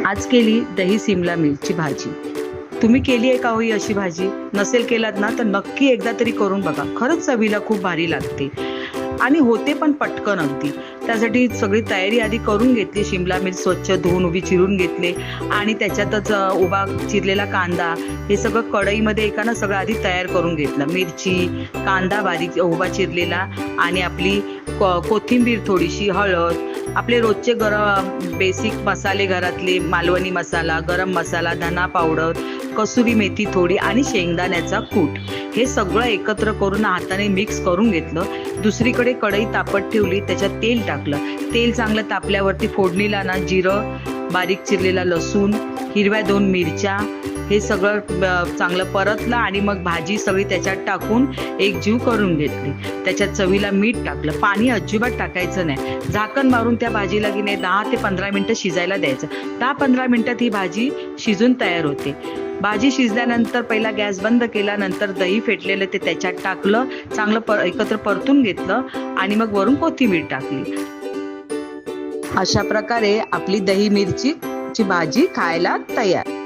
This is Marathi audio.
आज केली दही सिमला मिरची भाजी। तुम्ही केली आहे का हो ही अशी भाजी? नसेल केलात ना तर नक्की एकदा तरी करून बघा, खरंच चवीला खूप भारी लागते आणि होते पण पटकन अगदी। त्यासाठी सगळी तयारी आधी करून घेतली। शिमला मिरची स्वच्छ धुवून उभी चिरून घेतले आणि त्याच्यातच उभा चिरलेला कांदा हे सगळं कढईमध्ये एकानं सगळं आधी तयार करून घेतलं। मिरची, कांदा बारीक उभा चिरलेला आणि आपली कोथिंबीर थोडीशी, हळद, आपले रोजचे बेसिक मसाले घरातले, मालवणी मसाला, गरम मसाला, धना पावडर, कसुरी मेथी थोडी आणि शेंगदाण्याचा कूट, हे सगळं एकत्र करून हाताने मिक्स करून घेतलं। दुसरीकडे कढई तापत ठेवली, त्याच्यात तेल टाकलं। तेल चांगलं तापल्यावरती फोडणीला ना जिरं, बारीक चिरलेला लसूण, हिरव्या 2 मिरच्या, हे सगळं चांगलं परतलं आणि मग भाजी सगळी त्याच्यात टाकून एकजीव करून घेतली। त्याच्यात चवीला मीठ टाकलं, पाणी अजिबात टाकायचं नाही। झाकण मारून त्या भाजीला की नाही 10 ते 15 मिनिटं शिजायला द्यायचं। 10-15 मिनिटात ही भाजी शिजून तयार होते। भाजी शिजल्यानंतर पहिला गॅस बंद केला, नंतर दही फेटलेलं ते त्याच्यात टाकलं, चांगलं एकत्र परतून घेतलं आणि मग वरून कोथिंबीर टाकली। अशा प्रकारे आपली दही मिरची ची भाजी खायला तयार।